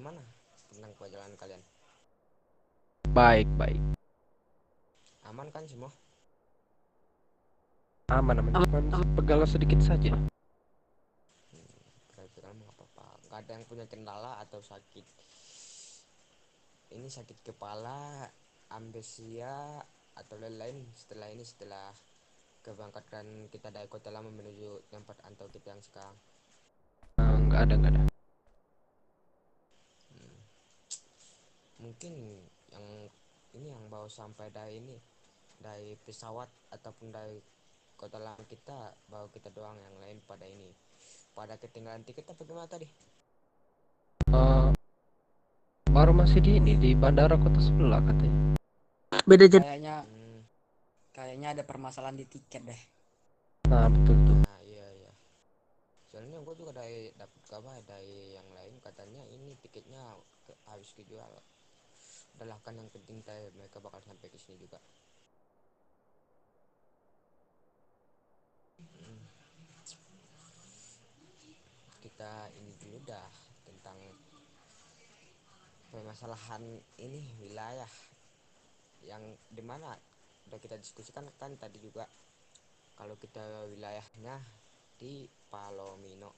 gimana tentang perjalanan kalian? Baik, baik. Aman kan semua? Aman, aman. Cuman pegal sedikit saja. Kira-kira nggak apa-apa. Nggak ada yang punya kendala atau sakit. Ini sakit kepala, ambesia atau lain-lain setelah ini setelah keberangkatan kita dari kota lama menuju tempat antau kita yang sekarang. Nggak ada, nggak ada. Hmm, Mungkin yang ini yang baru sampai dari ini dari pesawat ataupun dari kota lama kita baru kita doang, yang lain pada ini pada ketinggalan tiket apa gimana tadi? Eh, Baru masih di ini di bandara kota sebelah katanya. Beda jadi kayaknya Hmm, kayaknya ada permasalahan di tiket deh. Nah, betul tuh. nah iya iya. Soalnya gue juga dari dapat kabar dari yang lain katanya ini tiketnya habis kejual. Udahlah kan yang penting mereka bakal sampai ke sini juga. Hmm, Kita ini dulu dah tentang permasalahan ini wilayah yang dimana udah kita diskusikan kan tadi juga kalau kita wilayahnya di Palomino.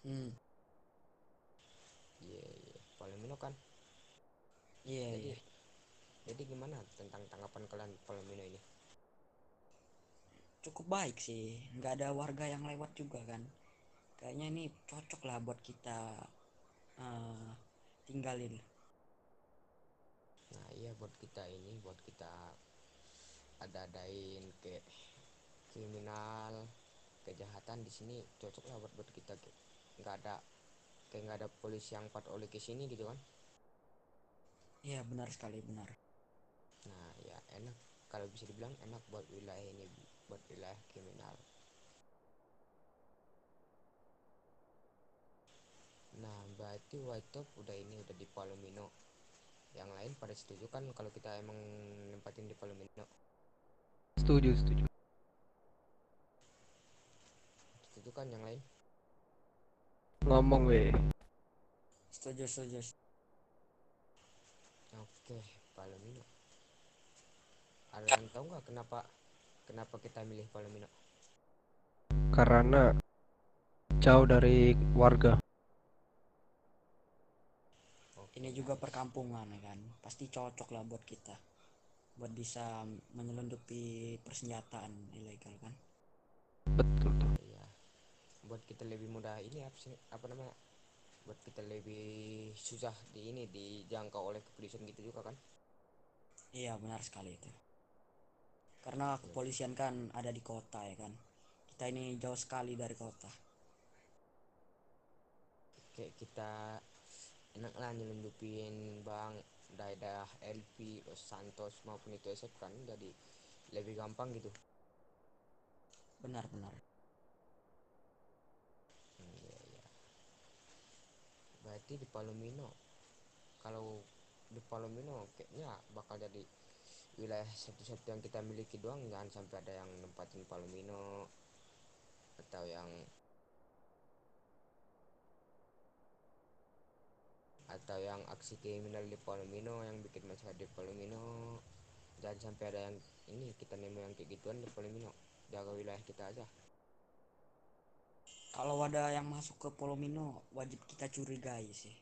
Hmm, Iya iya Palomino kan. iya Jadi iya. jadi gimana tentang tanggapan kalian Palomino ini? Cukup baik sih. Nggak ada warga yang lewat juga kan. Kayaknya ini cocok lah buat kita eh, tinggalin. Nah iya buat kita ini buat kita ada-adain kayak kriminal kejahatan di sini cocok lah buat kita kayak nggak ada kayak nggak ada polisi yang patroli ke sini gitu kan. Iya benar sekali benar. Nah ya enak kalau bisa dibilang enak buat wilayah ini buat wilayah kriminal. Nah berarti White Top udah ini udah di Palomino, yang lain pada setuju kan kalau kita emang nempatin di Palomino? Setuju, setuju. Setuju kan yang lain? Ngomong weh. Setuju setuju. Oke, Palomino, ada yang tahu nggak kenapa kenapa kita milih Palomino? Karena jauh dari warga. Oke Ini juga nice. perkampungan ya kan. Pasti cocok lah buat kita. Buat bisa menyelundupi persenjataan ilegal kan. Betul tuh. Iya, buat kita lebih mudah ini apa sih apa namanya, buat kita lebih susah di ini dijangkau oleh kepolisian gitu juga kan. Iya benar sekali itu. Karena Oke oke. kepolisian kan ada di kota ya kan. Kita ini jauh sekali dari kota. Kayak kita enak lah nyelundupin bang dari daerah LP Los Santos maupun itu SF kan jadi lebih gampang gitu. Benar-benar. Iya iya. Berarti di Palomino, kalau di Palomino kayaknya bakal jadi wilayah satu-satu yang kita miliki doang, jangan sampai ada yang nempatin Palomino atau yang aksi kriminal di Palomino yang bikin masalah di Palomino. Jangan sampai ada yang ini kita nemu yang kayak gituan di Palomino, jaga wilayah kita aja. Kalau ada yang masuk ke Polomino wajib kita curigai sih.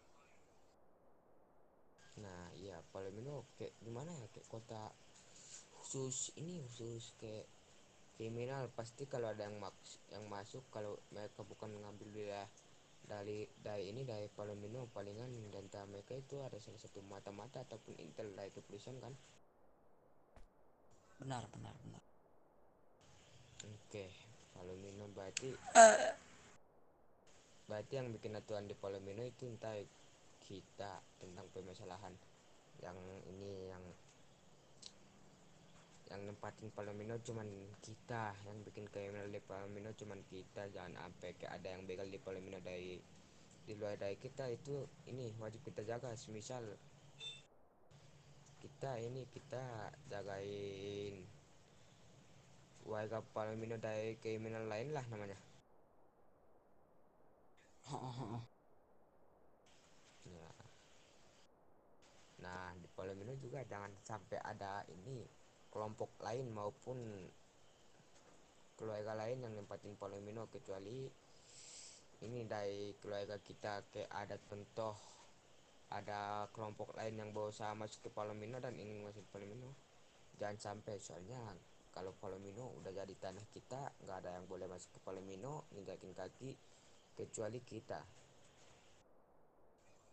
Nah iya Palomino kayak gimana ya, kayak kota khusus ini khusus kayak kriminal. Pasti kalau ada yang masuk kalau mereka bukan mengambil wilayah dari ini dari Palomino palingan dan mereka itu ada salah satu mata-mata ataupun intel dari kepolisian kan. Benar benar benar. Oke, Palomino berarti berarti yang bikin aturan di Palomino itu entah kita tentang permasalahan yang ini yang nempatin Palomino cuman kita, yang bikin kriminal di Palomino cuman kita. Jangan sampai kayak ada yang begal di Palomino dari di luar dari kita, itu ini wajib kita jaga. Semisal kita jagain warga Palomino dari kriminal lain lah namanya. Nah, di Palomino juga jangan sampai ada ini kelompok lain maupun keluarga lain yang nempatin Palomino, kecuali ini dari keluarga kita kayak ada contoh ada kelompok lain yang berusaha masuk ke Palomino dan ingin masuk ke Palomino, jangan sampai. Soalnya kalau Palomino udah jadi tanah kita, nggak ada yang boleh masuk ke Palomino nginjakin kaki kecuali kita.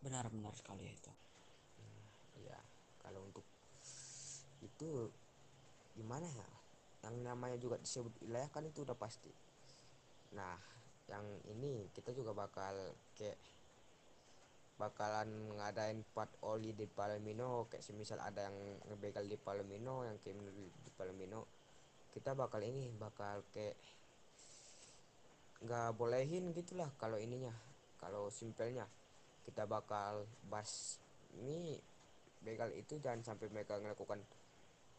Benar-benar sekali itu. Ya, kalau untuk itu gimana ya, yang namanya juga disebut wilayah kan itu udah pasti. Nah, yang ini kita juga bakalan ngadain patroli di Palomino, kayak semisal ada yang ngebegal di Palomino, yang kriminal di Palomino, kita bakal kayak nggak bolehin gitulah. Kalau ininya, kalau simpelnya kita bakal bas ini begal itu jangan sampai mereka melakukan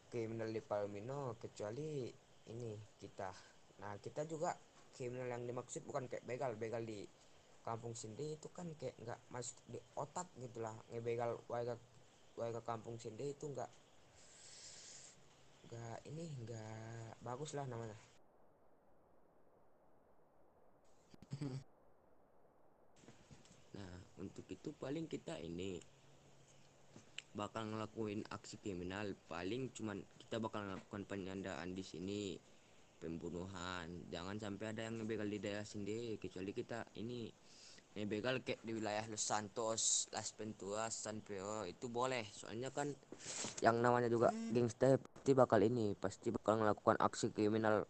kriminal di Palomino kecuali ini kita. Nah, kita juga kriminal yang dimaksud bukan kayak begal di kampung sendiri, itu kan kayak nggak masuk di otak gitulah. Ngebegal warga warga kampung sendiri itu nggak bagus lah namanya. Nah, untuk itu paling kita ini bakal ngelakuin aksi kriminal, paling cuman kita bakal melakukan penyandaan di sini, pembunuhan. Jangan sampai ada yang ngebegal di daerah sendiri, kecuali kita ini ngebegal kayak di wilayah Los Santos, Las Venturas, San Pedro itu boleh. Soalnya kan yang namanya juga gangster pasti bakal melakukan aksi kriminal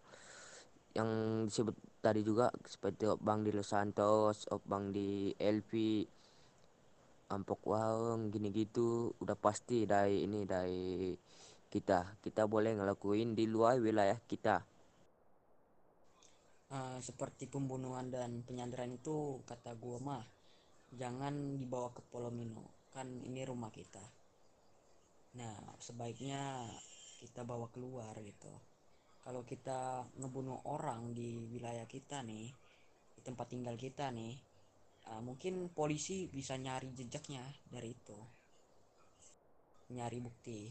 yang disebut tadi juga, seperti bang di Los Santos, bang di LV, ampok warung gini gitu. Udah pasti dari kita boleh ngelakuin di luar wilayah kita. Seperti pembunuhan dan penyanderaan itu kata gua mah jangan dibawa ke Palomino, kan ini rumah kita. Nah, sebaiknya kita bawa keluar gitu. Kalau kita ngebunuh orang di wilayah kita nih, di tempat tinggal kita nih, mungkin polisi bisa nyari jejaknya dari itu, nyari bukti.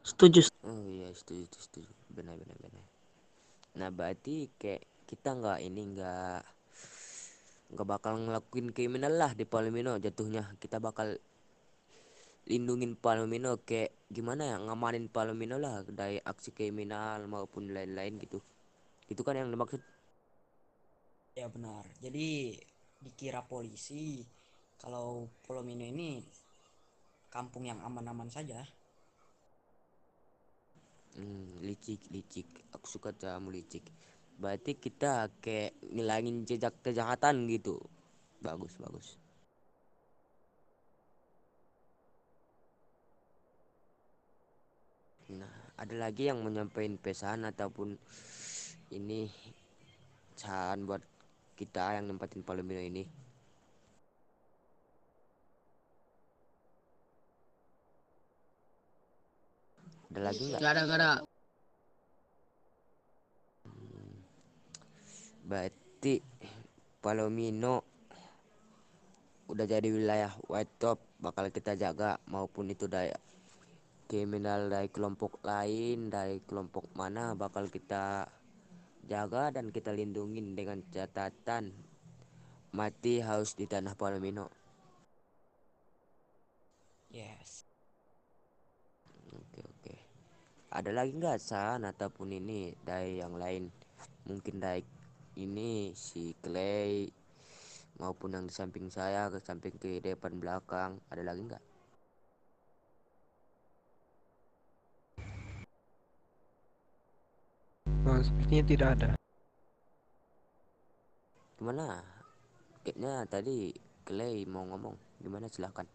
Setuju. Oh iya, setuju, benar benar benar. Nah, berarti kayak kita nggak bakal ngelakuin kriminal lah di Palomino. Jatuhnya kita bakal lindungin Palomino, kayak gimana ya, ngamanin Palomino lah dari aksi kriminal maupun lain-lain gitu. Itu kan yang dimaksud. Ya benar. Jadi dikira polisi kalau Palomino ini kampung yang aman-aman saja. Licik licik, aku suka kamu licik. Berarti kita kayak ngilangin jejak kejahatan gitu. Bagus bagus. Nah, ada lagi yang menyampaikan pesan ataupun ini saran buat kita yang nempatin Palomino ini. Ada lagi nggak? Gak ada. Berarti Palomino udah jadi wilayah white top, bakal kita jaga, maupun itu dari kriminal dari kelompok lain, dari kelompok mana, bakal kita jaga dan kita lindungin dengan catatan mati harus di tanah Palomino. Yes. Oke oke. Ada lagi nggak saran ataupun ini dari yang lain? Mungkin dari ini si Clay maupun yang di samping saya, ke samping ke depan belakang, ada lagi nggak? Oh, sepertinya tidak ada. Gimana? Kayaknya tadi Clay mau ngomong. Gimana, silahkan.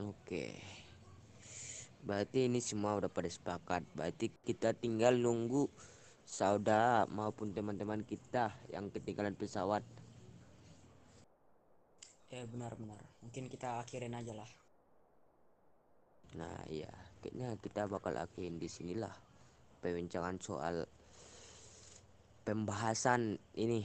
Oke. Berarti ini semua udah pada sepakat. Berarti kita tinggal nunggu saudara maupun teman-teman kita yang ketinggalan pesawat. Ya benar-benar. Mungkin kita akhirin aja lah. Nah, iya, kayaknya kita bakal akhirin di sinilah perbincangan soal pembahasan ini.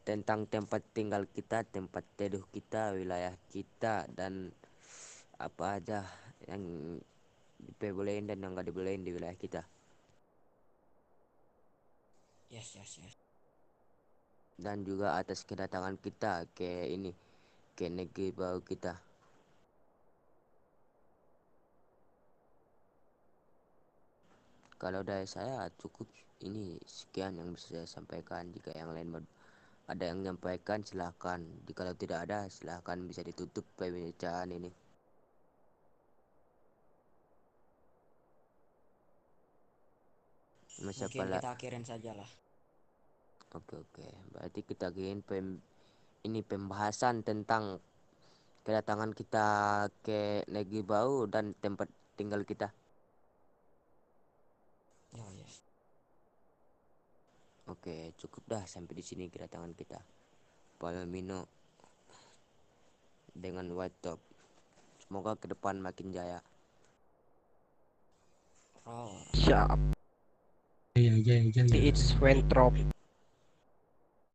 tentang tempat tinggal kita, tempat teduh kita, wilayah kita, dan apa aja yang dibolehin dan yang nggak dibolehin di wilayah kita. Yes. Dan juga atas kedatangan kita ke negeri baru kita. Kalau dari saya cukup, ini sekian yang bisa saya sampaikan. Jika yang lain ada yang menyampaikan, silahkan. Jika tidak ada, silahkan bisa ditutup pembicaraan ini. Mungkin kita akhirin saja lah. Oke. Berarti kita akhirin ini pembahasan tentang kedatangan kita ke negeri baru dan tempat tinggal kita. Oh yes. Oke, cukup dah sampai di sini kedatangan kita. Palomino dengan White Top. Semoga ke depan makin jaya. Oh. Siap. Jaya. It's Wentrop.